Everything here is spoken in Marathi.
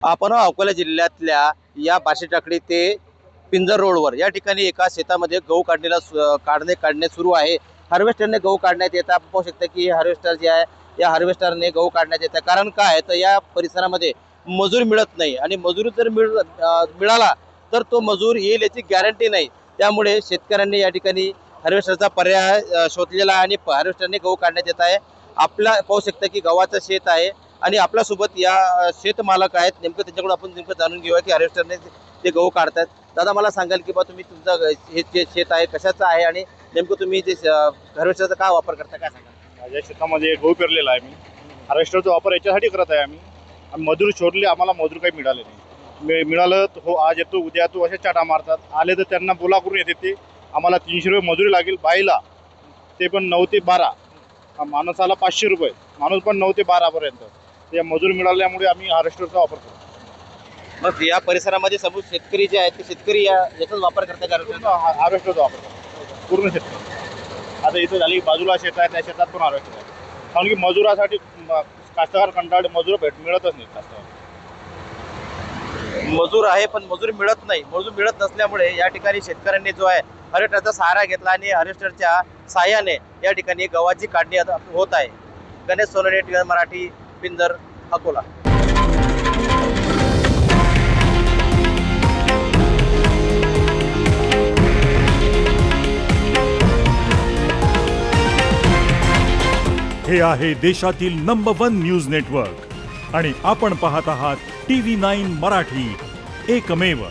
आपण अकोला जिल्ह्यातल्या या बाशी टाकळी ते पिंजर रोडवर या ठिकाणी एका शेतामध्ये गहू काढणे सुरू आहे। हार्वेस्टरने गहू काढण्यात येत आपण पाहू शकता की हार्वेस्टर जे आहे या हार्वेस्टरने गहू काढण्यात येतं। कारण काय आहे तर या परिसरामध्ये मजूर मिळत नाही आणि मजूर जर मिळाला तर तो मजूर येईल याची गॅरंटी नाही। त्यामुळे शेतकऱ्यांनी या ठिकाणी हार्वेस्टरचा पर्याय शोधलेला आहे आणि हार्वेस्टरने गहू काढण्यात येत आहे। आपला पाहू शकता की गव्हाचं शेत आहे आणि आपल्या सोबत या शेत मालक आहेत। नेमकं त्यांच्याकडून आपण नेमकं जाणून घेऊया की हार्वेस्टरने ते गहू काढतात। दादा मला सांगाल की बा तुम्ही तुमचं हे जे शेत आहे कशाचं आहे आणि नेमकं तुम्ही जे हार्वेस्टरचा का वापर करता काय सांगाल? माझ्या शेतामध्ये गहू पेरलेला आहे मी। हार्वेस्टरचा वापर याच्यासाठी करत आहे आम्ही मजूर शोधले, आम्हाला मजूर काही मिळाले नाही। मिळालं तर हो आज येतो उद्या येतो असे चाटा मारतात। आले तर त्यांना बोला करून येते ते आम्हाला 300 रुपये मजुरी लागेल बाईला, ते पण 9 ते 12। माणसाला 500 रुपये, माणूस पण 9 ते 12 पर्यंत ते मजूर मिळाल्यामुळे आम्ही हार्वेस्टरचा वापर करतो। मग या परिसरामध्ये समोर शेतकरी जे आहेत ते शेतकरी याचाच वापर करतात हार्वेस्टरचा वापर करतो पूर्ण शेतकरी। आता इथं झाली बाजूला शेत आहे, त्या शेतात पण हार्वेस्टर आहे। कारण की मजुरासाठी कास्तकार कंटाळले, मजूर मिळतच नाही कास्तकार। मजूर आहे पण मजूर मिळत नाही। मजूर मिळत नसल्यामुळे या ठिकाणी शेतकऱ्यांनी जो आहे हार्वेस्टरचा सहारा घेतला आणि हार्वेस्टरच्या साहाय्याने या ठिकाणी गव्हाची काढणी होत आहे। गणेश सोनवणे, टीव्ही मराठी, पिंजर, अकोला। हे आहे देशातील नंबर 1 न्यूज नेटवर्क आणि आपण पाहत आहात TV9 मराठी, एकमेव।